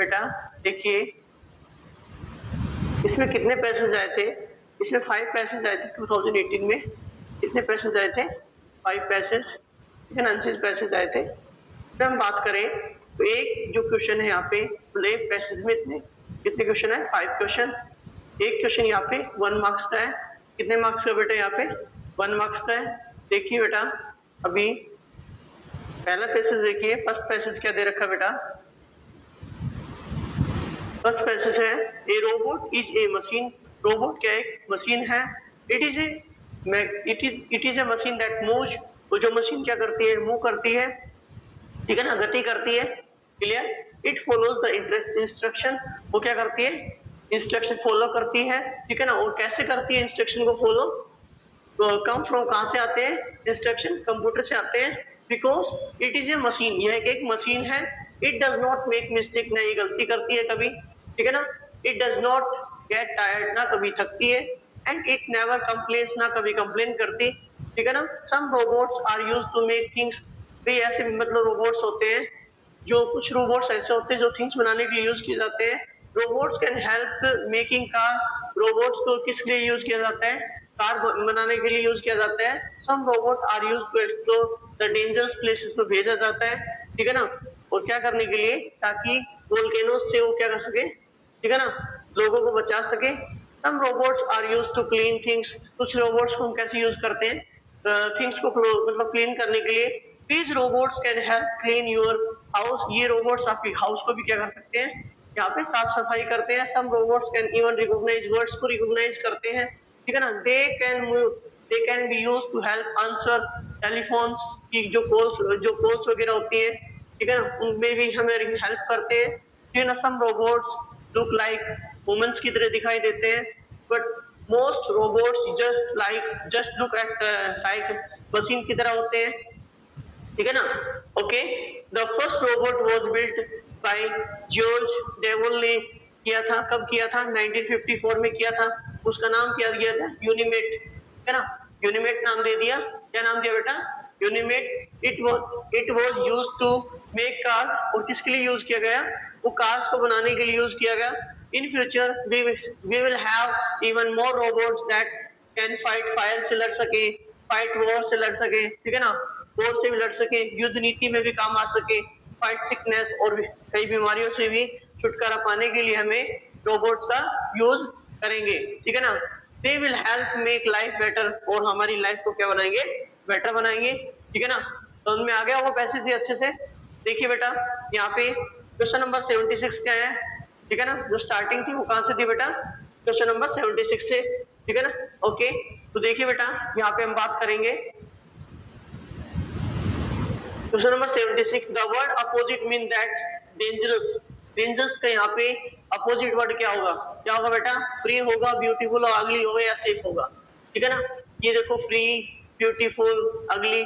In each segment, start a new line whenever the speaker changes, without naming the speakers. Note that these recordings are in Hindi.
बेटा देखिए इसमें कितने पैसेज आए थे, इसमें 5 पैसेज आए थे 2018 में। कितने पैसेज आए थे? 5 पैसेज, ठीक है ना, 6 पैसेज आए थे। फिर हम बात करें तो एक जो क्वेश्चन है यहाँ पे एक पैसेज में इतने कितने क्वेश्चन है? 5 क्वेश्चन। एक क्वेश्चन यहाँ पे 1 मार्क्स का है। कितने मार्क्स का बेटा? यहाँ पे 1 मार्क्स का है। देखिए बेटा अभी पहला पैसेज देखिए, फर्स्ट पैसेज क्या दे रखा बेटा? फर्स्ट पैसेज है ए robot is a machine. Robot क्या एक मशीन है। It is a machine that moves. वो जो मशीन क्या करती है? मूव करती है, ठीक है ना, गति करती है। Clear? It follows the instruction. वो क्या करती है? इंस्ट्रक्शन फॉलो करती है, ठीक है ना। और कैसे करती है इंस्ट्रक्शन को फॉलो? तो कम फ्रॉम कहां से आते हैं इंस्ट्रक्शन? कंप्यूटर से आते हैं। Because it is a machine, यह एक मशीन है। It does not make mistake, ना ये गलती करती है कभी, ठीक है ना। It does not get tired, ना कभी थकती है। एंड इट नेवर कंप्लेन्स, ना कभी कंप्लेन करती, ठीक है ना। Some robots are used to make things. भी ऐसे मतलब रोबोट्स होते हैं, जो कुछ रोबोट्स ऐसे होते हैं जो थिंग्स बनाने के लिए यूज किए जाते हैं। Robots can help making car. Robots को किस लिए यूज किया जाता है? कार बनाने के लिए यूज किया जाता है। Some robot are use to explore the dangerous places पे भेजा जाता है, ठीक है ना। और क्या करने के लिए? ताकि वोल्केनोस से वो क्या कर सके, ठीक है ना, लोगों को बचा सके। Some robots are use to clean things. कुछ रोबोट्स को हम कैसे यूज करते हैं? थिंग्स को मतलब क्लीन करने के लिए। These robots can help clean your house. ये रोबोट्स आपके हाउस को भी क्या कर सकते हैं? यहाँ पे साफ सफाई करते हैं। Some robots can even recognise words को रिकॉग्नाइज करते हैं, ठीक है ना। They can be use to help answer telephones की जो कॉल्स वगैरह होती है, ठीक है ना, उनमें भी हमें हेल्प करते हैं। ठीक है ना। Some robots look like humans की तरह दिखाई देते हैं, but most robots just look at like machine की तरह होते हैं, ठीक है ना। Okay, the first robot was built by George devil ने किया था। कब किया था? 1954 में किया था। उसका नाम क्या दिया था? यूनिमेट, है ना। यूनिमेट नाम दे दिया। क्या नाम दिया बेटा? Unimate. It was used to make cars. और किसके लिए यूज किया गया? वो कार्स को बनाने के लिए यूज किया गया। In future we will have even more robots that can fight fire से लड़ सके, फाइट वॉर से लड़ सके, ठीक है ना, वॉर से भी लड़ सके, युद्ध नीति में भी काम आ सके, फाइट सिकनेस और कई बीमारियों से भी छुटकारा पाने के लिए हमें रोबोट्स का यूज करेंगे, ठीक है ना। They will help make life better. और हमारी लाइफ को क्या बनाएंगे? बेटर बनाएंगे, ठीक है ना। तो उनमें आ गया वो पैसे से अच्छे से। देखिए बेटा यहाँ पे क्वेश्चन नंबर 76 क्या है, ठीक है ना। जो स्टार्टिंग थी वो कहां से थी बेटा? क्वेश्चन नंबर 76 से, ठीक है ना। ओके, तो देखिए बेटा यहाँ पे हम बात करेंगे question number 76। The word opposite mean that dangerous. Dangerous का यहाँ पे अपोजिट वर्ड क्या होगा? क्या होगा बेटा? फ्री होगा, ब्यूटीफुल और अगली होगा या सेफ होगा, ठीक है ना। ये देखो फ्री, ब्यूटीफुल, अगली,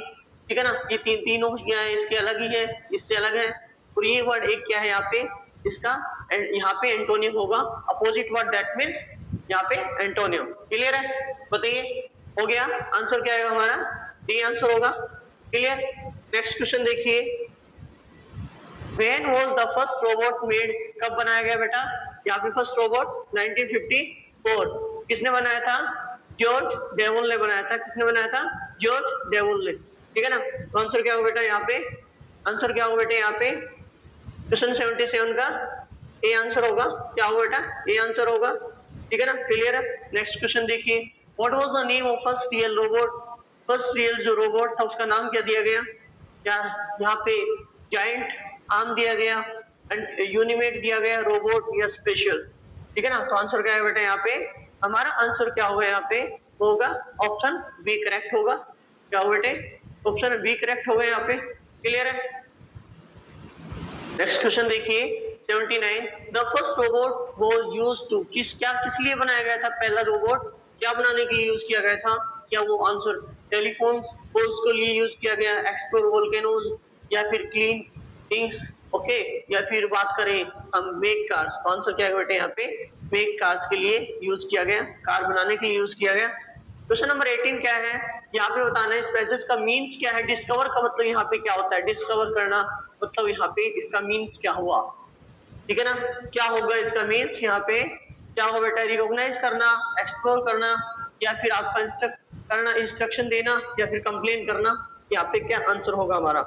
ठीक है ना। ये तीनों क्या है? इसके अलग ही है, इससे अलग है। और ये वर्ड एक क्या है यहाँ पे? इसका यहाँ पे एंटोनिम होगा। अपोजिट वर्ड दैट मीन्स यहाँ पे एंटोनिम। क्लियर है? बताइए, हो गया? आंसर क्या है हमारा? डी आंसर होगा। क्लियर? नेक्स्ट क्वेश्चन देखिए, When was the first robot made? कब बनाया गया बेटा? यहाँ पे फर्स्ट रोबोट 1954। किसने बनाया था? जॉर्ज डेवल ने बनाया था। किसने बनाया था? जॉर्ज डेवल ने, ठीक है ना। तो आंसर क्या होगा बेटा यहाँ पे? आंसर क्या होगा बेटा यहाँ पे? क्वेश्चन 77 का ए आंसर होगा। क्या होगा बेटा? ए आंसर होगा, ठीक है ना। क्लियर है? नेक्स्ट क्वेश्चन देखिए, what was the name of first real robot? First real जो रोबोट था उसका नाम क्या दिया गया? क्या यहाँ पे जायंट आर्म दिया गया, यूनिमेट दिया गया, रोबोट या स्पेशल, ठीक है ना। तो आंसर क्या है बेटा यहाँ पे? हमारा आंसर क्या होगा यहाँ पे? होगा ऑप्शन बी करेक्ट होगा। क्या होगा बेटे? ऑप्शन बी करेक्ट होगा यहाँ पे। क्लियर है? नेक्स्ट क्वेश्चन देखिए 79। The first robot was used to किस लिए बनाया गया था? पहला रोबोट क्या बनाने के लिए यूज किया गया था? क्या वो आंसर टेलीफोन पोल्स के लिए यूज किया गया, एक्सप्लोर वोल्केनोज, या फिर क्लीन थिंग्स, ओके, या फिर बात करें हम मेक कार्स? तो आंसर क्या है बेटे यहाँ पे? मेक कार्स के लिए यूज किया गया, कार बनाने के लिए यूज किया गया। क्वेश्चन नंबर 18 क्या है? यहाँ पे बताना है स्पेसेस का मीन्स क्या है। डिस्कवर का मतलब यहाँ पे क्या होता है? डिस्कवर करना, मतलब यहाँ पे इसका मीन्स क्या हुआ? ठीक है ना। क्या होगा इसका मीन्स यहाँ पे, क्या होगा बेटा, रिकॉग्नाइज करना, एक्सप्लोर करना, या फिर आपका इंस्ट्रक्ट करना, इंस्ट्रक्शन देना, या फिर कंप्लेन करना। यहाँ पे क्या आंसर होगा हमारा,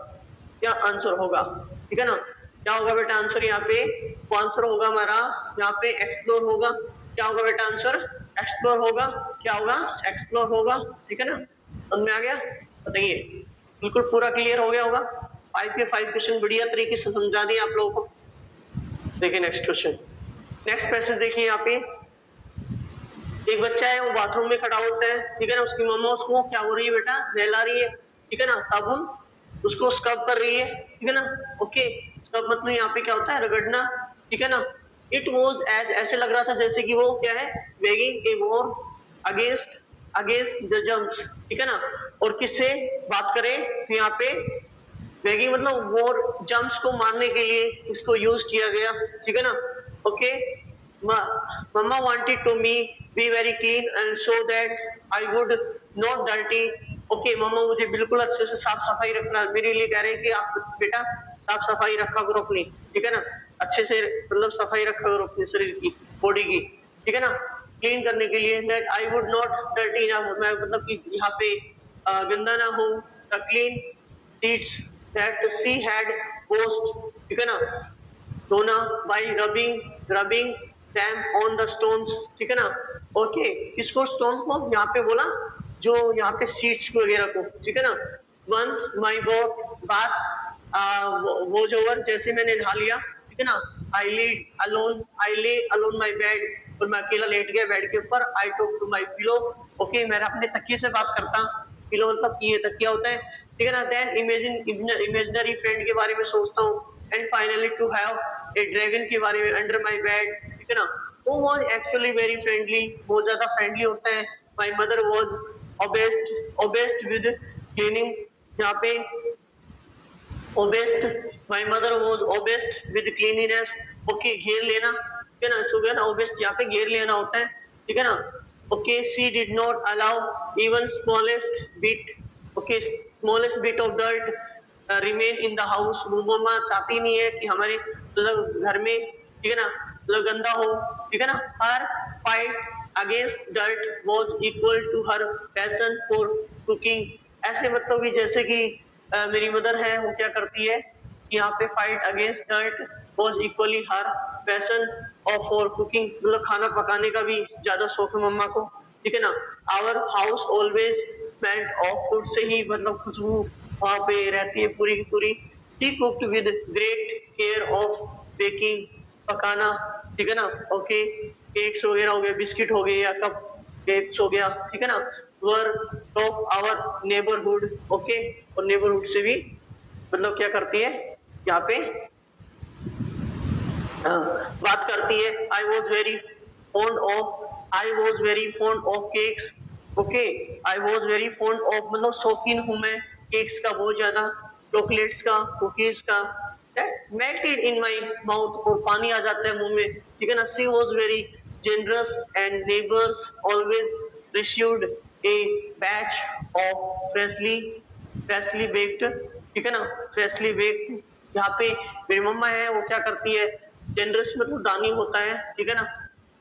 क्या आंसर होगा, ठीक है ना। क्या होगा बेटा आंसर यहाँ पे, वो आंसर होगा हमारा यहाँ पे एक्सप्लोर होगा। क्या होगा बेटा आंसर, एक्सप्लोर होगा। क्या होगा, एक्सप्लोर होगा, ठीक है ना। समझ में आ गया, बताइए, बिल्कुल पूरा क्लियर हो गया होगा। 5 के 5 क्वेश्चन बढ़िया तरीके से समझा दिए आप लोगों को। देखिए नेक्स्ट क्वेश्चन, नेक्स्ट पैसेज देखिए यहाँ पे। एक बच्चा है, वो बाथरूम में खड़ा होता है, ठीक है ना। उसकी मम्मा उसको क्या हो रही है बेटा, नहला रही है, ठीक है ना। साबुन उसको स्क्रब कर रही है, ठीक है ना। ओके, स्क्रब मतलब यहाँ पे क्या होता है, रगड़ना, ठीक है ना। इट वॉज एज, ऐसे लग रहा था जैसे कि वो क्या है, weighing a war against against the germs, ठीक है ना। और किससे बात करें तो यहाँ पे वेगिंग मतलब वॉर, जर्म्स को मारने के लिए इसको यूज किया गया, ठीक है ना। Okay, mamma wanted to me be very clean and so that I would not dirty. Okay, mamma मुझे बिल्कुल अच्छे से साफ सफाई रखना, मेरे लिए कह रहे हैं कि आप बेटा साफ सफाई रखा करो अपनी, ठीक है ना। अच्छे से मतलब सफाई रखा करो अपने शरीर की, बॉडी की, ठीक है ना। क्लीन करने के लिए, that I would not dirty ना, मैं मतलब कि यहाँ पे गंदा ना हो, clean seats that she had washed, ठीक है ना। धोना bye rubbing them on the stones, ठीक है ना। ओके, किसको, स्टोन को, यहाँ पे बोला जो यहाँ पे सीट्स वगैरह को, ठीक है ना। वंस माई बात वॉज ओवर, जैसे मैंने नहा लिया, ठीक है ना। आई ले अलोन माई बेड, और मैं अकेला लेट गया बेड के ऊपर। I talk to my pillow, okay, मैं अपने तकिए से बात करता, पिलो मतलब ये तकिया होता है, ठीक है ना। देन इमेजिनरी फ्रेंड के बारे में सोचता हूँ। And finally to have a dragon के बारे में अंडर माई बेड, ठीक है ना। वो वाज एक्चुअली वेरी फ्रेंडली, बहुत ज्यादा फ्रेंडली होता है। My mother was obsessed with cleaning, यहाँ पे obsessed, my mother was obsessed with cleanliness. Okay, घेर लेना, ठीक है ना। सुबह ना ओबेस्ड यहाँ पे घेर लेना होता है, ठीक है ना। Okay, she did not allow even smallest bit, okay, smallest bit of dirt remain in the house. Mamma चाहती नहीं है कि हमारे मतलब घर में, ठीक है ना, मतलब गंदा हो, ठीक है ना। Her fight against dirt was equal to her passion for cooking. ऐसे मतलब कि जैसे कि मेरी मदर है, वो क्या करती है, यहाँ पे fight against dirt was equally her passion of for cooking, मतलब खाना पकाने का भी ज्यादा शौक है मम्मा को, ठीक है ना। Our house always smelled of food, से ही मतलब खुशबू वहां पे रहती है पूरी की पूरी। She cooked with great care of baking, पकाना, ठीक है ना। ओके, केक्स वगैरह हो गए, बिस्किट हो गए, या कप केक्स हो गया, ठीक है ना। Were of our neighbourhood, okay, और नेबरहुड से भी मतलब क्या करती है यहाँ पे बात करती है। I was very fond of cakes, okay, I was very fond of मतलब शौकीन हूँ मैं केक्स का बहुत ज्यादा, चॉकलेट्स का, कुकीज का। मेल्टेड इन माई माउथ, और पानी आ जाता है मुंह में, ठीक है ना। She was very generous and neighbours always received a batch of freshly baked, ठीक है ना, फ्रेशली बेक्ड। यहाँ पे मेरी मम्मा है, वो क्या करती है, जनरस मतलब दानी होता है, ठीक है ना,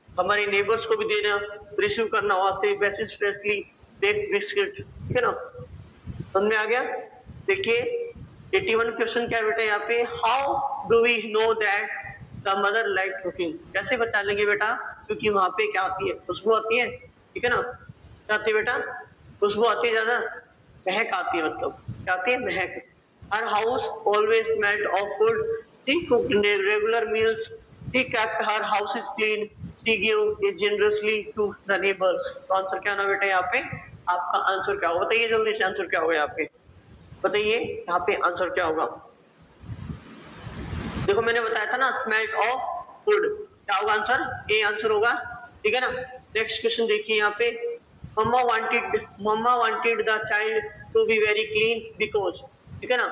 हमारे नेबर्स को भी देना, रिसीव करना वहां से बेसिस फ्रेशली बेक्ड बिस्किट, ठीक है ना। समझ में आ गया। देखिए 81 क्वेश्चन क्या है बेटा यहाँ पे, how do we know that the mother like cooking, कैसे बता लेंगे बेटा, क्योंकि वहां पे क्या आती है, खुशबू आती है, ठीक है ना। क्या आती है बेटा, खुशबू आती है ज्यादा, महक आती है, मतलब क्या आती है, महक। Her house always smelled of food, she cooked regular meals, she kept her house is clean, she give is generously to the neighbours. तो आंसर क्या ना बेटा यहाँ पे, आपका आंसर क्या होगा, बताइए जल्दी से, आंसर क्या होगा यहाँ पे, बताइए यहाँ पे आंसर क्या होगा। देखो मैंने बताया था ना, स्मेल ऑफ फूड, क्या होगा आंसर, ए आंसर होगा, ठीक है ना। नेक्स्ट क्वेश्चन देखिए यहाँ पे, mamma wanted the child to be very clean because, ठीक है ना।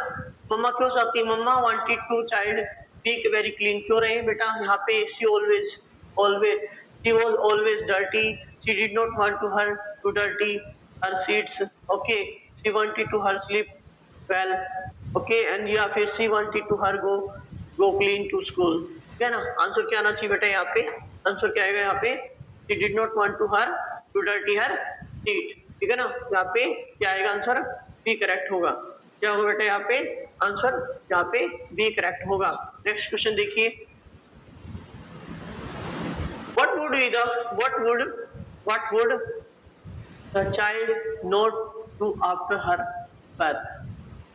मम्मा क्यों चाहती है, mamma wanted to child be very clean, क्यों रहे बेटा यहाँ पे, she always she was always dirty, she did not want to her to dirty her sheets, okay, she wanted to her sleep well, okay, and या फिर she wanted to her go clean to school, है ना। आंसर क्या आना चाहिए बेटा यहाँ पे, आंसर क्या आएगा यहाँ पे, she did not want to her to dirty her seat, ठीक है ना। यहाँ पे क्या आएगा आंसर, बी करेक्ट होगा। क्या होगा बेटा यहाँ पे आंसर, यहाँ पे बी करेक्ट होगा। नेक्स्ट क्वेश्चन देखिए, what would the child not do after her birth?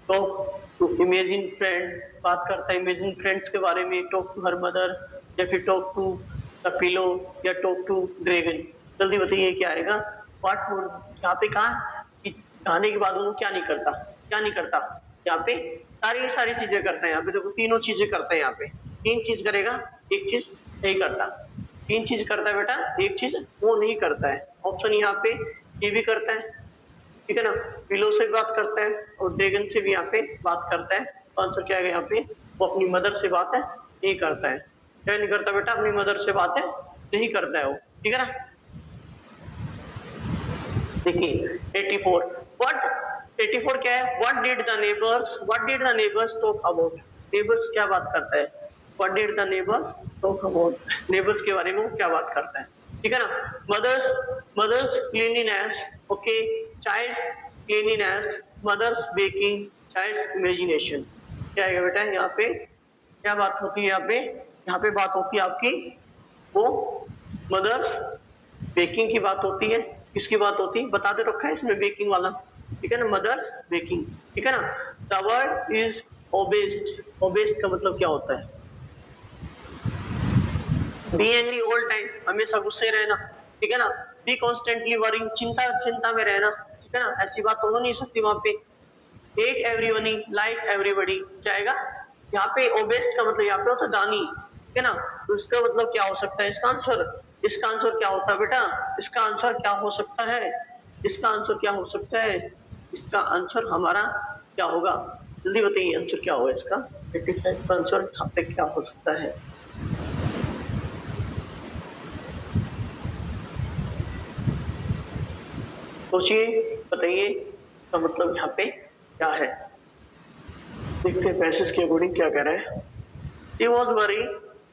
Talk to imagine friend, बात करता है इमेजिन फ्रेंड्स के बारे में, टॉक टू हर मदर, या फिर टॉक टू द पिलो, या टॉक टू ड्रैगन। जल्दी बताइए क्या आएगा। व्हाट वुड, यहाँ पे कहा कि खाने के बाद वो क्या नहीं करता, क्या नहीं करता, यहाँ पे सारी चीजें करता है। यहाँ पे देखो तीनों चीजें करता है, यहाँ पे तीन चीज करेगा, एक चीज नहीं करता। तीन चीज करता है बेटा, एक चीज वो नहीं करता है। ऑप्शन यहाँ पे ये भी करता है, ठीक है ना, पिलो से भी बात करता है और ड्रैगन से भी यहाँ पे बात करता है। तो आंसर क्या है यहाँ पे, वो अपनी मदर से बात है नहीं करता है। क्या नहीं करता बेटा, अपनी मदर से बात है नहीं करता है वो, ठीक है ना। देखिए 84, व्हाट 84 क्या है, what did the neighbours talk about, neighbours क्या बात करता है, what did the neighbours talk about, neighbours के बारे में वो क्या बात करता है, ठीक है ना। Mother's cleanliness, okay, child's cleanliness, mother's baking, child's imagination. क्या आएगा बेटा यहाँ पे, क्या बात होती है यहाँ पे बात होती है आपकी वो मदर्स बेकिंग की बात होती है। किसकी बात होती है बता दे रखा है इसमें, बेकिंग वाला, ठीक है ना, मदर्स बेकिंग, ठीक है ना। द वर्ड इज ओबेस्ड, ओबेस्ड का मतलब क्या होता है, बी एंग्री ऑल टाइम, हमेशा गुस्से रहना, ठीक है ना। बी कॉन्स्टेंटली वरिंग, चिंता में रहना, ठीक है ना, ऐसी बात तो हो नहीं सकती वहां पे। हेट एवरीबडी, लाइक एवरीबडी जाएगा। यहाँ पे ओबेस्ट का मतलब यहाँ पे होता है दानी, ठीक है ना। तो इसका मतलब क्या हो सकता है, इसका आंसर क्या होता है बेटा, इसका आंसर क्या हो सकता है, इसका आंसर क्या हो सकता है, इसका आंसर हमारा क्या होगा, जल्दी बताइए आंसर क्या होगा इसका। 85 का आंसर यहाँ पे क्या हो सकता है, सोचिए बताइए, इसका मतलब यहाँ पे क्या है। देखते हैं पैसेज के अकॉर्डिंग क्या कह रहा है।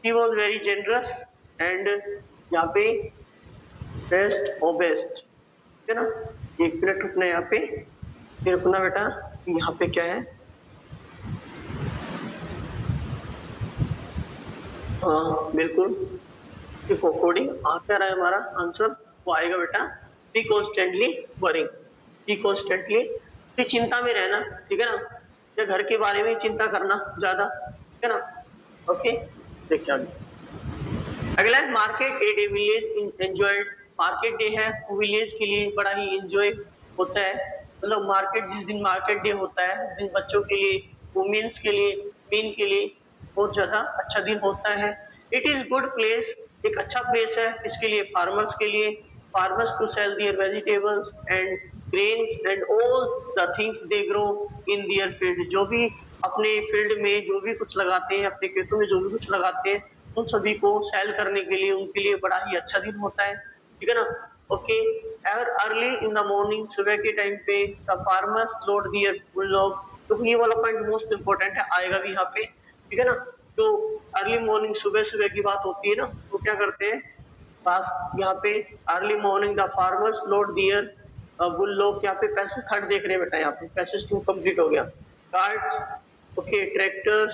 He was very generous and यहाँ पे बेस्ट और बेस्ट, ठीक है ना। एक मिनट रुकना यहाँ पे, फिर रुकना बेटा, यहाँ पे क्या है, हाँ बिल्कुल, देखो अकॉर्डिंग आ क्या रहा है हमारा आंसर, वो आएगा बेटा be constantly worrying, be constantly चिंता में रहना, ठीक है ना, या घर के बारे में चिंता करना ज्यादा, ठीक है ना। ओके देखिए अगला market day village enjoyed, market day है वो विलेज के लिए बड़ा ही एंजॉय होता है। मतलब मार्केट, जिस दिन मार्केट डे होता है उस दिन बच्चों के लिए, वुमेन्स के लिए, मेन के लिए बहुत ज्यादा अच्छा दिन होता है। इट इज गुड प्लेस, एक अच्छा प्लेस है इसके लिए, फार्मर्स के लिए, farmers to sell their vegetables and grains and all the things they grow in their field, जो भी अपने फील्ड में जो भी कुछ लगाते हैं, अपने खेतों में जो भी कुछ लगाते हैं उन सभी को सेल करने के लिए उनके लिए बड़ा ही अच्छा दिन होता है, ठीक है ना। Okay, ever early in the morning, सुबह के टाइम पे the farmers load their bulldog, तो ये वाला पॉइंट मोस्ट इंपोर्टेंट है, आएगा भी यहाँ पे, ठीक है ना। तो अर्ली मॉर्निंग सुबह सुबह की बात होती है ना, तो क्या करते हैं पास यहाँ पे early morning the farmers load their bulldog, यहाँ पे पैसेज थर्ड देख रहे हैं बेटा, यहाँ पे पैसेज 2 कंप्लीट हो गया। Cards, okay, tractors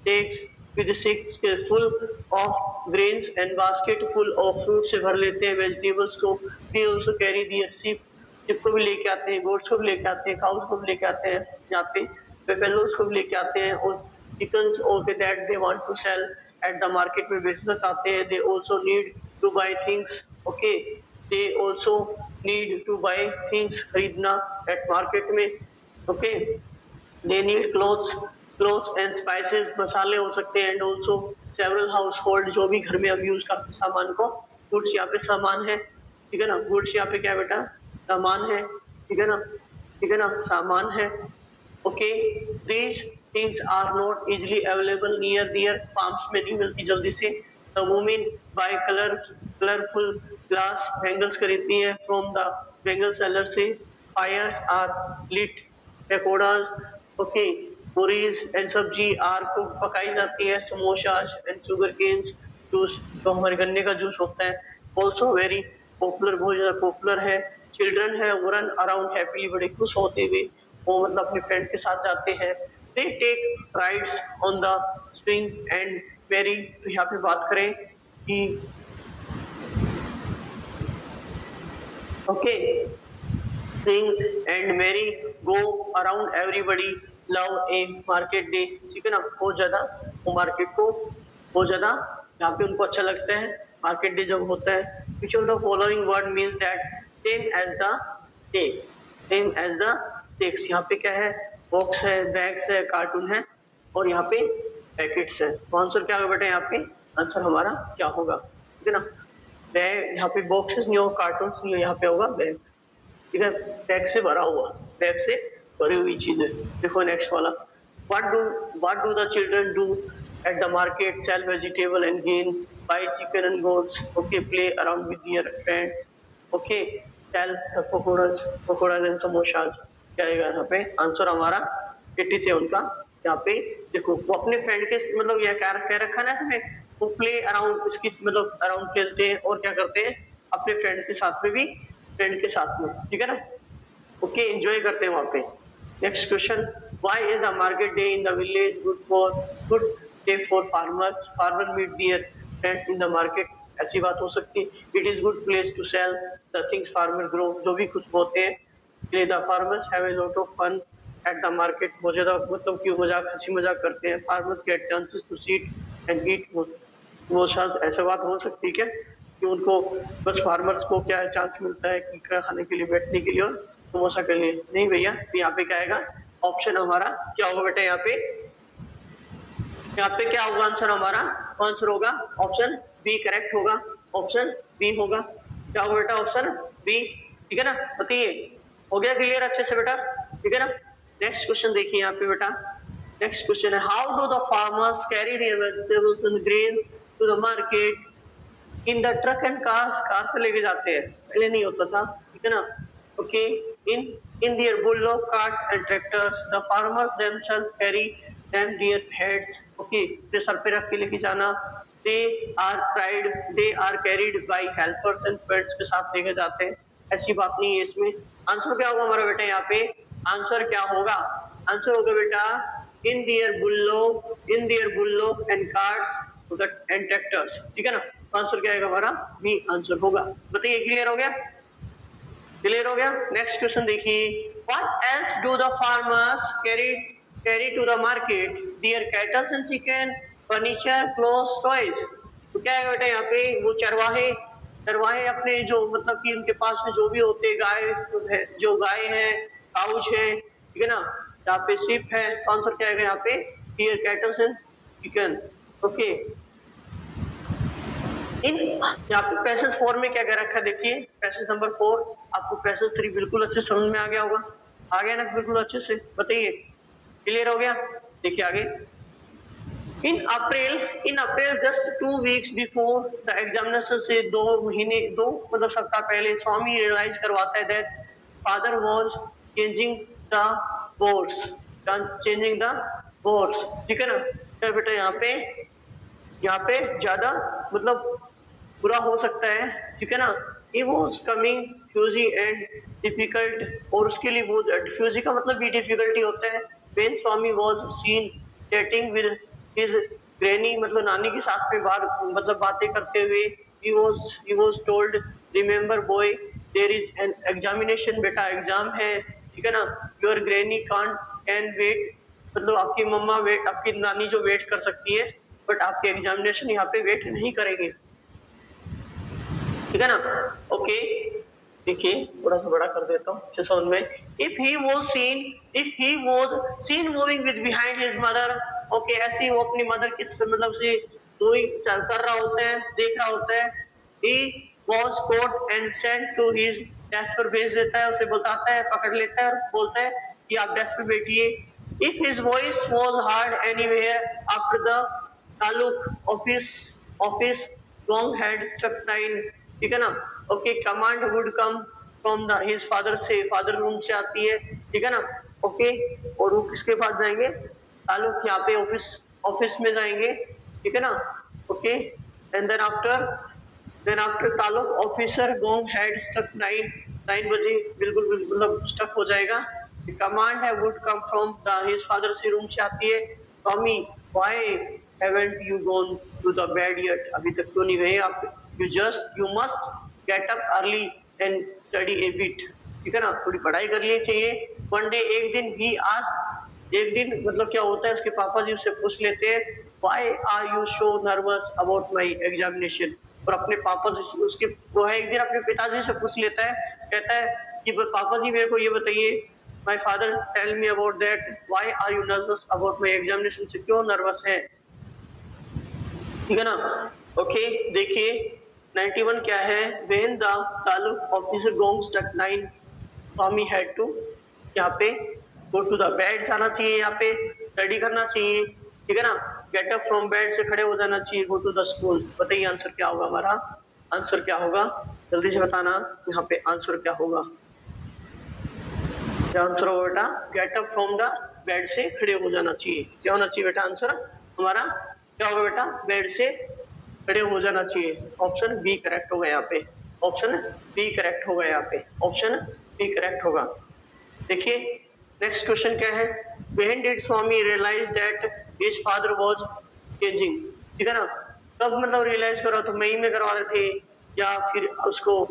takes with 6 full of grains and basket full of fruit से भर लेते हैं वेजिटेबल्स को। they also carry their sheep को भी लेके आते हैं, गोट्स को भी लेके आते हैं, काउस को भी लेके आते हैं, यहाँ पे buffaloes को भी लेके आते हैं, और chickens और that they want to sell at the market में बेचना चाहते हैं। they also need to buy things, okay, they also need to buy things खरीदना at market में, okay, they need clothes and spices, मसाले हो सकते हैं, and also several household, जो भी घर में अब यूज करते सामान को, goods यहाँ पे सामान है, ठीक है ना, goods यहाँ पे क्या है बेटा सामान है, ठीक है ना, ठीक है ना, सामान है। Okay, these things are not easily available near their farms, में नहीं मिलती जल्दी से। the women buy colorful glass bangles खरीदती है from the bangle seller से। fires are lit, pagodas, okay, puris and sabzi are को पकाई जाती है, samosas and sugar canes juice, जो हमारे गन्ने का जूस होता है, ऑल्सो वेरी पॉपुलर, बहुत ज्यादा पॉपुलर है। चिल्ड्रन है वो रन अराउंड हैप्पीली, बड़े खुश होते हुए वो मतलब अपने फ्रेंड के साथ जाते हैं। They take rides on the swing and very, तो यहाँ पे बात करें कि okay sing and merry go around everybody love a market day, ठीक है ना, बहुत ज्यादा वो मार्केट को बहुत ज्यादा यहाँ पे उनको अच्छा लगता है मार्केट डे जब होता है। which of the following word means that same as the text, same as the text, यहाँ पे क्या है, बॉक्स है, बैग्स है, कार्टून है और यहाँ पे पैकेट्स है। तो आंसर क्या होगा बेटा, यहाँ पे आंसर हमारा क्या होगा, ठीक है ना, बैग, यहाँ पे बॉक्सेस नहीं होगा, कार्टून नहीं होगा, यहाँ पे होगा बैग्स, ठीक है, बैग से भरा हुआ, बैग से भरी हुई चीजें। देखो नेक्स्ट वाला, what do the children do at the market, sell vegetable and grain, buy chicken and goats, okay, play around with their friends, okay, sell the pakoras and samosas, क्या आएगा यहाँ पे आंसर हमारा 80 से उनका। यहाँ पे देखो वो अपने फ्रेंड के मतलब यह क्या रखा ना इसमें, वो प्ले अराउंड, उसकी मतलब अराउंड खेलते हैं और क्या करते हैं अपने फ्रेंड्स के साथ में भी, फ्रेंड के साथ में, ठीक है ना, ओके, एंजॉय करते हैं वहां पे। Next question, why is the market day in the village good day for farmers, farmer meet their friends in the market, ऐसी बात हो सकती है। It is good place to sell the things farmer grow, जो भी कुछ बोते हैं, the farmers have a lot of fun at the market, बहुत ज्यादा मतलब कि मजाक, हंसी मजाक करते हैं। Farmers get chances to seat and eat, वो शायद ऐसा बात हो सकती है क्या कि उनको बस फार्मर्स को क्या चांस मिलता है कि खाने के लिए, बैठने के लिए और समोसा के लिए, नहीं भैया। तो यहाँ पे क्या आएगा ऑप्शन हमारा क्या होगा बेटा, यहाँ पे क्या होगा आंसर हमारा, आंसर होगा ऑप्शन बी करेक्ट होगा, ऑप्शन बी होगा, क्या होगा बेटा ऑप्शन बी, ठीक है ना, बताइए हो गया क्लियर अच्छे से बेटा, ठीक है ना। नेक्स्ट क्वेश्चन देखिए यहाँ पे बेटा, नेक्स्ट क्वेश्चन है, how do the farmers carry their vegetables and grain to the market in the truck and car से लेके जाते हैं, पहले नहीं होता था, ठीक है ना, okay, in their bulldog carts and tractors the farmers themselves carry them their heads, okay, तो सर पे रख के लेके जाना, they are carried by helpers and pets, के साथ लेके जाते हैं, ऐसी बात नहीं है इसमें। आंसर क्या होगा हमारा बेटा, यहाँ पे आंसर क्या होगा, आंसर होगा बेटा इन their bulldog and carts and tractors, ठीक है ना। आंसर क्या आएगा हमारा बी आंसर होगा, बताइए क्लियर हो गया, क्लियर हो गया। नेक्स्ट क्वेश्चन देखिए, what else do the farmers carry to the market, their cattles and chicken, furniture, clothes, toys, तो क्या है बेटा यहाँ पे वो चरवाहे अपने जो मतलब कि उनके पास में जो भी होते हैं, जो गाय है, काउच है, ठीक है ना, यहाँ पे शिप है, तो आंसर क्या आएगा यहाँ पे there cattles and chicken, okay. In यहाँ पे पैसेज 4 में क्या कह रखा है, देखिए पैसेज नंबर 4, आपको पैसेज 3 बिल्कुल अच्छे समझ में आ गया होगा, आ गया ना बिल्कुल अच्छे से, बताइए क्लियर हो गया। देखिए आगे, in April just 2 weeks before the examination, से 2 मतलब सप्ताह पहले स्वामी रियलाइज करवाता है that father was changing the boards, ठीक है ना, तो बेटा यहाँ पे ज्यादा मतलब बुरा हो सकता है, ठीक है ना। He was coming fuzzy and difficult, और उसके लिए वो fuzzy का मतलब भी डिफिकल्टी होता है। When Swami was seen chatting with his granny, मतलब नानी के साथ में मतलब बातें करते हुए, he was told, remember boy, there is an examination, बेटा एग्जाम है, ठीक है ना, your granny can wait, मतलब आपकी मम्मा आपकी नानी जो वेट कर सकती है, बट आपके एग्जामिनेशन यहाँ पे वेट नहीं करेंगे, ठीक है ना, ओके। देखिए थोड़ा सा बड़ा कर देता हूँ अच्छे समझ में। If he was seen moving with behind his mother, okay, ऐसे वो अपनी मदर की मतलब से मूविंग कर रहा होता है, देख रहा होता है। He was coat and sent to his desk पर भेज देता है, उसे बताता है, पकड़ लेता है और बोलता है कि आप डेस्क पे बैठिए। If his voice was heard anywhere after the ताल्लुक ऑफिस गॉन्ग हैड स्ट्रक 9, ठीक है ना, okay, command would come from the his father, से फादर रूम से आती है, ठीक है ना, ओके, और वो किसके पास जाएंगे, ताल्लुक यहाँ पे ऑफिस में जाएंगे, ठीक है ना, ओके। एंड देन आफ्टर ताल्लुक ऑफिसर गोंग हैड स्टक 9 बजे बिल्कुल मतलब स्टक हो जाएगा। कमांड है would come from the his father से रूम से आती है, Tommy why haven't you gone to the bed yet, अभी तक क्यों नहीं गए आप, you must get up early and study a bit, ठीक है ना, थोड़ी पढ़ाई कर लेनी चाहिए। वन डे एक दिन ही आज एक दिन मतलब क्या होता है, उसके पापा जी उससे पूछ लेते हैं why are you so nervous about my examination, और अपने पापा से उसके वो है एक दिन अपने पिताजी से पूछ लेता है, कहता है कि पापा जी मेरे को ये बताइए, my father tell me about that why are you nervous about my examination, से क्यों नर्वस है, ठीक है ना, ओके। देखिए 91 क्या है, व्हेन द ताल्लुक officer going stuck 9 Tommy had to, यहाँ पे गो टू द बेड जाना चाहिए, यहाँ पे स्टडी करना चाहिए, ठीक है ना, गेट अप फ्रॉम बेड से खड़े हो जाना चाहिए, गो टू द स्कूल। बताइए आंसर क्या होगा हमारा, आंसर क्या होगा, जल्दी से बताना यहाँ पे आंसर क्या होगा, क्या आंसर होगा बेटा, get up from the bed से खड़े हो जाना चाहिए, क्या होना चाहिए बेटा आंसर हमारा, क्या होगा बेटा, बेड से खड़े हो जाना चाहिए, ऑप्शन बी करेक्ट होगा यहाँ पे, ऑप्शन बी करेक्ट होगा यहाँ पे, ऑप्शन बी करेक्ट होगा। देखिए नेक्स्ट क्वेश्चन क्या है, when did Swami realise that his father was changing, ठीक है ना, कब मतलब रियलाइज करा, तो मई में करवा रहे थे या फिर उसको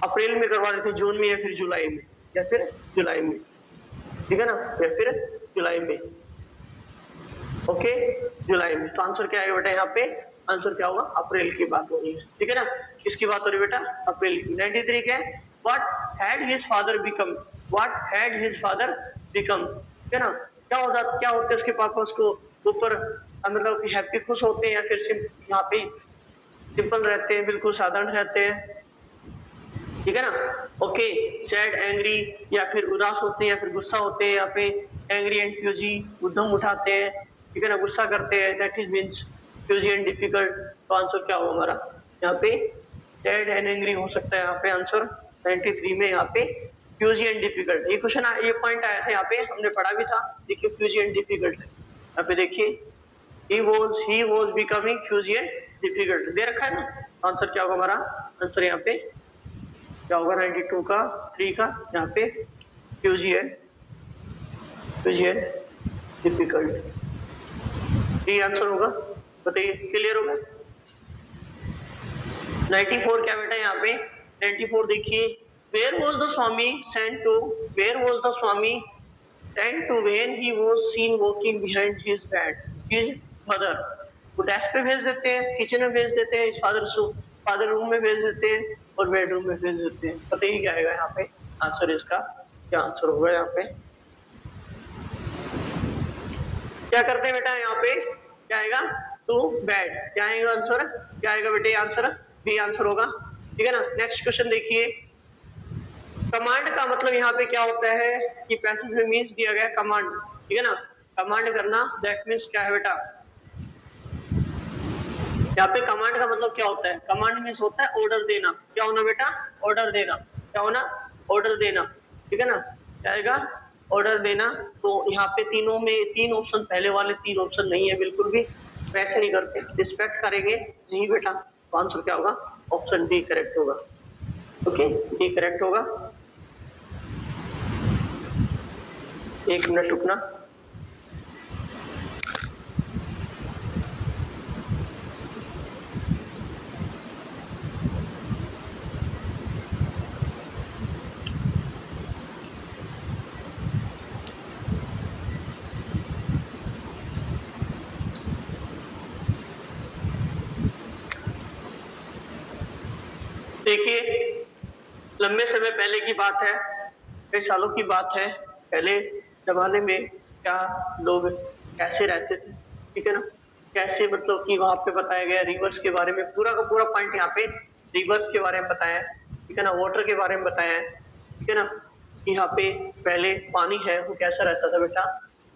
अप्रैल में करवा रहे थे, जून में या फिर जुलाई में, या फिर जुलाई में, ठीक है ना, या फिर जुलाई में, ओके जुलाई में, तो आंसर क्या है बेटा यहाँ पे, आंसर क्या होगा, अप्रैल की बात हो रही है, ठीक है ना, किसकी बात हो रही है बेटा, अप्रैल की। 93 क्या है, what had his father become, what had his father become, ठीक है ना, क्या होता है उसके पापा उसको ऊपर मतलब हैप्पी खुश होते हैं या फिर यहाँ पे सिंपल रहते हैं, बिल्कुल साधारण रहते हैं, ठीक है ना, ओके। सैड एंग्री या फिर उदास होते हैं या फिर गुस्सा होते हैं, यहाँ पे एंग्री एंड फ्यूजी उद्यम उठाते हैं, ठीक है ना, गुस्सा करते हैं, that is means fussy and difficult, तो आंसर क्या होगा हमारा यहाँ पे, सैड एंड एंग्री हो सकता है यहाँ पे आंसर 93 में, यहाँ पे फ्यूजी एंड डिफिकल्ट, ये क्वेश्चन ये पॉइंट आया था यहाँ पे, हमने पढ़ा भी था, देखिए फ्यूजी एंड डिफिकल्ट, यहाँ पे देखिए he was becoming fussy and difficult दे रखा है ना, आंसर क्या होगा हमारा, आंसर यहाँ पे क्या होगा 92 का 3 का, यहाँ पे फ्यूजी एंड डिफिकल्ट, ये आंसर होगा, बताइए क्लियर होगा। 94 क्या बेटा यहाँ पे, 94 देखिए, where was the Swami sent to when he was seen walking behind his bed, his mother, वो डेस्क पे भेज देते हैं, किचन में भेज देते हैं, फादर रूम में भेज देते हैं और बेडरूम में भेज देते हैं, बताइए क्या आएगा यहाँ पे आंसर, इसका क्या आंसर होगा यहाँ पे, क्या करते हैं बेटा यहाँ पे, क्या आएगा टू बेड, क्या आएगा आंसर, क्या आएगा बेटे आंसर, बी आंसर होगा, ठीक है ना। नेक्स्ट क्वेश्चन देखिए, कमांड का मतलब यहाँ पे क्या होता है कि पैसेज में मीन्स दिया गया कमांड, ठीक है ना, कमांड करना, दैट मीन्स क्या है बेटा, यहाँ पे कमांड का मतलब क्या होता है, कमांड मीन्स होता है ऑर्डर देना, क्या होना बेटा, ऑर्डर देना, क्या होना, ऑर्डर देना, ठीक है ना, क्या आएगा ऑर्डर देना, तो यहाँ पे तीनों में 3 ऑप्शन, पहले वाले 3 ऑप्शन नहीं है बिल्कुल भी, वैसे नहीं करते, रिस्पेक्ट करेंगे नहीं बेटा, तो आंसर क्या होगा, ऑप्शन डी करेक्ट होगा, ओके डी करेक्ट होगा। 1 मिनट रुकना, देखिए लंबे समय पहले की बात है, कई सालों की बात है, पहले जमाने में क्या लोग कैसे रहते थे, ठीक है ना, कैसे मतलब कि वहां पे बताया गया रिवर्स के बारे में, पूरा का पूरा पॉइंट यहाँ पे रिवर्स के बारे में बताया है, ठीक है ना, वाटर के बारे में बताया है, ठीक है ना, कि यहाँ पे पहले पानी है वो कैसा रहता था बेटा,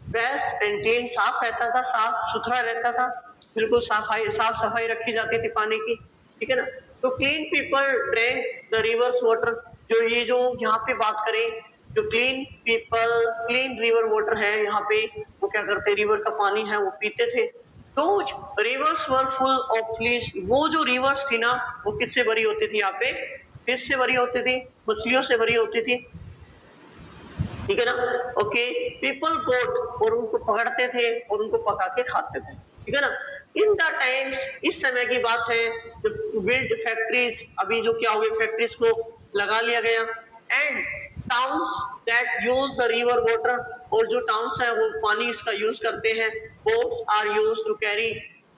बेस्ट एंड क्लीन, साफ रहता था, साफ सुथरा रहता था, बिल्कुल साफ सफाई रखी जाती थी पानी की, ठीक है ना, तो clean people drink the reverse water, जो ये जो यहाँ पे बात करें जो क्लीन रिवर वाटर है यहाँ पे, वो क्या करते, रिवर का पानी है वो पीते थे। तो reverse were full of fish, वो जो रिवर्स थी ना वो किससे भरी होती थी, यहाँ पे फिश से भरी होती थी, मछलियों से भरी होती थी, ठीक है ना। ओके, पीपल गोट, और उनको पकड़ते थे और उनको पका के खाते थे, ठीक है ना। इन द टाइम्स, इस समय की बात है, बिल्ड फैक्ट्रीज, अभी जो क्या हुए फैक्ट्रीज को लगा लिया गया, and towns that use the river water, और जो टाउन्स है वो पानी इसका यूज करते हैं। Boats are use to carry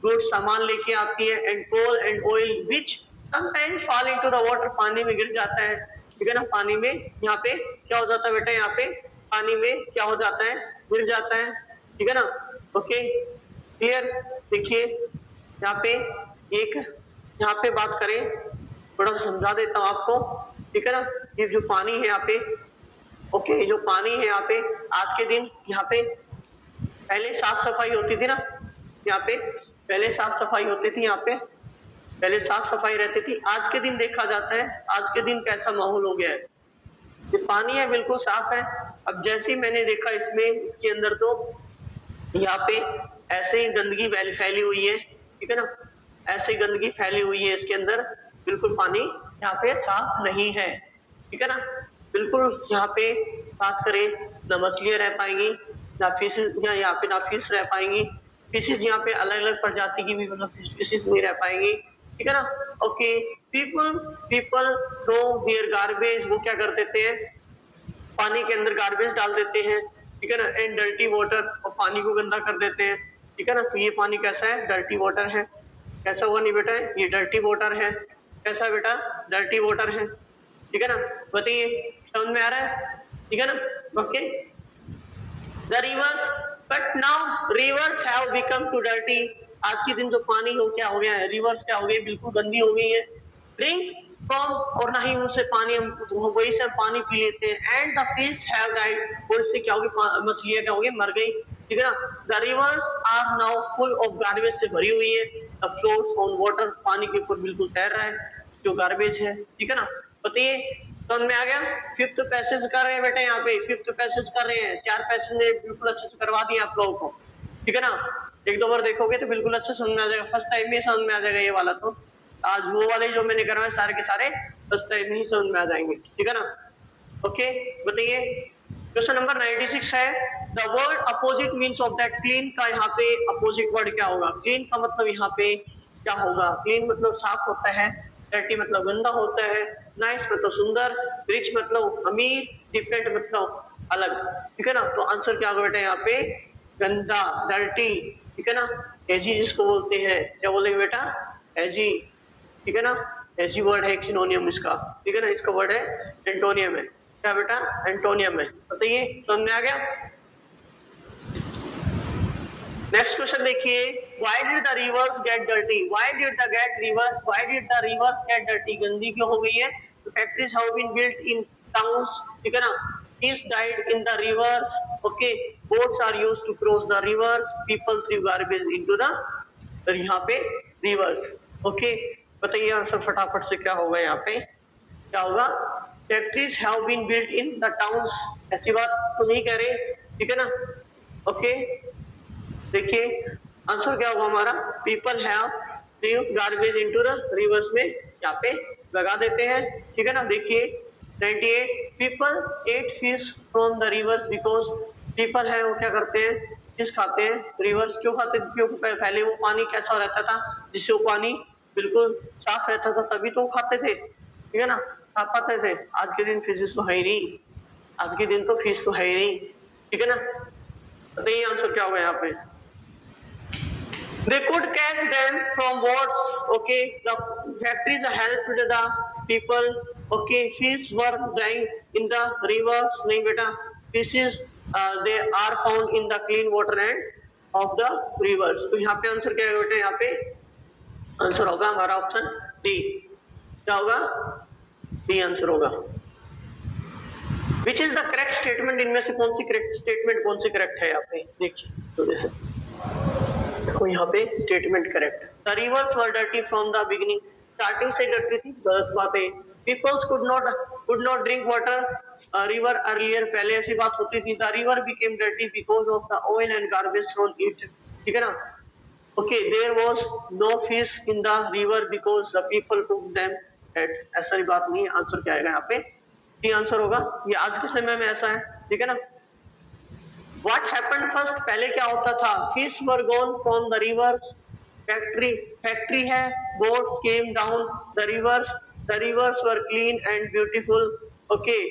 goods, सामान लेके आती है, and coal and oil which sometimes fall into the water, पानी में गिर जाता है, ठीक है ना। पानी में यहाँ पे क्या हो जाता है बेटा, यहाँ पे पानी में क्या हो जाता है, गिर जाता है, ठीक है ना। Okay, clear. देखिए यहाँ पे एक, यहाँ पे बात करें, थोड़ा सा समझा देता हूँ आपको, ठीक है ना। ये जो पानी है यहाँ पे, ओके, जो पानी है यहाँ पे, आज के दिन यहाँ पे पहले साफ सफाई होती थी ना, यहाँ पे पहले साफ सफाई होती थी, यहाँ पे पहले साफ सफाई रहती थी। आज के दिन देखा जाता है, आज के दिन कैसा माहौल हो गया है, ये पानी है बिल्कुल साफ है। अब जैसे ही मैंने देखा इसमें, इसके अंदर तो यहाँ पे ऐसे ही गंदगी फैली हुई है, ठीक है ना, ऐसे ही गंदगी फैली हुई है इसके अंदर, बिल्कुल पानी यहाँ पे साफ नहीं है, ठीक है ना। बिल्कुल यहाँ पे बात करें, ना मछलियां रह पाएंगी, ना फिशेज, यहाँ पे ना फिश रह पाएंगी, फिशेज यहाँ पे अलग अलग प्रजाति की भी मतलब फिशेज नहीं रह पाएंगी, ठीक है ना। Okay, people throw their garbage, वो क्या कर देते हैं, पानी के अंदर गार्बेज डाल देते हैं, ठीक है ना, एंड डर्टी वाटर, और पानी को गंदा कर देते हैं, ठीक है ना। तो ये पानी कैसा है, डर्टी वाटर है, कैसा हुआ नहीं बेटा, ये डर्टी वाटर है, कैसा बेटा, डर्टी वाटर है, ठीक है ना। बताइए समझ में आ रहा है, ठीक है ना। Okay, the rivers, but now rivers have become too dirty, आज के दिन जो पानी हो क्या हो गया है, रिवर्स क्या हो गई, बिल्कुल गंदी हो गई है। ड्रिंक फ्रॉम, और ना ही उनसे पानी हम वही से पानी पी लेते हैं, and the fish have died, और इससे क्या होगी, मछलियां क्या होगी, मर गई, ठीक है ना। The rivers are now full of garbage से भरी हुई है, द फ्लोट्स ऑन वाटर, पानी के ऊपर बिल्कुल तैर रहा है जो गार्बेज है, ठीक है ना। बताइए समझ में आ गया। फिफ्थ पैसेज कर रहे हैं बेटा, यहाँ पे फिफ्थ पैसेज कर रहे हैं, 4 पैसेज ने बिल्कुल अच्छे से करवा दिए आप लोगों को, ठीक है ना। एक दो बार देखोगे तो बिल्कुल अच्छे समझ में आ जाएगा, फर्स्ट टाइम में समझ में आ जाएगा ये वाला, तो आज वो वाले जो मैंने करवाए सारे के सारे फर्स्ट टाइम ही समझ में आ जाएंगे, ठीक है ना। ओके, बताइए क्वेश्चन नंबर 96 है, the word opposite means of that, clean का यहाँ पे अपोजिट वर्ड क्या होगा, क्लीन का मतलब यहाँ पे क्या होगा, क्लीन मतलब साफ होता है, डर्टी मतलब गंदा होता है, नाइस मतलब सुंदर, रिच मतलब अमीर, डिफरेंट मतलब अलग, ठीक है ना। तो आंसर क्या होगा बेटा यहाँ पे, गंदा, डर्टी, ठीक है ना। एजी जिसको बोलते हैं, क्या बोलेंगे बेटा, एजी, ठीक है ना। एजी वर्ड है एक सिनोनियम इसका, ठीक है ना, इसका वर्ड है एंटोनियम है, क्या बेटा, एंटोनियम है। बताइए समझ में आ गया। नेक्स्ट क्वेश्चन देखिए, why did the rivers get dirty, why did the rivers get dirty, गंदी क्यों हो गई है, factories have been built in towns, ठीक है ना, fish died in the rivers, okay, boats are used to cross the rivers, people through garbage into the, यहाँ पे रिवर्स, ओके। बताइए आंसर फटाफट से क्या होगा, यहाँ पे क्या होगा, factories have been built in the towns, ऐसी बात तो नहीं कह रहे, ठीक है ना। ओके, देखिए आंसर क्या होगा हमारा, people have through garbage into the reverse में यहाँ पे लगा देते हैं, ठीक है ना। देखिए 98, people at fish from the reverse because, people है वो क्या करते हैं, फिश खाते हैं, रिवर्स क्यों खाते हैं, क्योंकि पहले वो पानी कैसा रहता था, जिससे वो पानी बिल्कुल साफ रहता था, तभी तो वो खाते थे, ठीक है ना, खा पाते थे। आज के दिन फिश तो है ही नहीं, आज के दिन तो फिश तो है ही नहीं, ठीक है ना। तो ये आंसर क्या होगा यहाँ पे, they could catch them from boats, okay, the factories helped the people, okay, fish were dying in the rivers, नहीं बेटा, fishes they are found in the clean water and of the rivers, तो यहाँ पे आंसर क्या है बेटा, यहाँ पे आंसर होगा हमारा ऑप्शन डी, क्या होगा, डी आंसर होगा। Which is the correct statement, इनमें से कौन सी करेक्ट स्टेटमेंट, कौन सी करेक्ट है, यहाँ पे देखिए, तो जैसे देखो यहाँ पे statement correct, the reverse were dirty from the beginning, starting से डर्टी थी, गलत बात है, peoples could not could not drink water river earlier, पहले ऐसी बात होती थी। The river became dirty because of the oil and garbage thrown it, ठीक है ना। Okay, there was no fish in the river because the people cook them ate, ऐसा बात नहीं है। आंसर क्या आएगा यहाँ पे? सी आंसर होगा। ये आज के समय में ऐसा है, ठीक है ना। What happened first, पहले क्या होता था? Fish were gone from the rivers, factory है, boats came down the rivers were clean and beautiful, okay,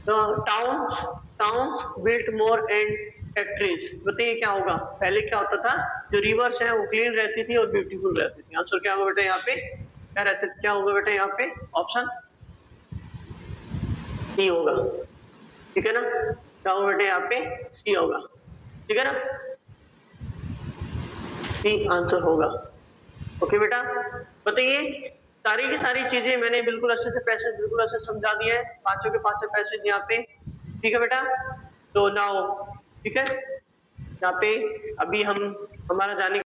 the towns built more and factories। बताइए क्या होगा? पहले क्या होता था? जो रिवर्स है वो क्लीन रहती थी और ब्यूटीफुल रहती थी। आंसर क्या होगा बेटा यहाँ पे? क्या होगा बेटा यहाँ पे? ऑप्शन सी होगा, ठीक है ना। क्या होगा बेटा यहाँ पे? सी होगा, ठीक है ना। सी आंसर होगा। ओके बेटा, बताइए सारी की सारी चीजें मैंने बिल्कुल अच्छे से पैसेज बिल्कुल अच्छे समझा दिए हैं, पांचों के पांचों पैसेज यहाँ पे, ठीक है बेटा। तो नाउ ठीक है, यहाँ पे अभी हम हमारा जाने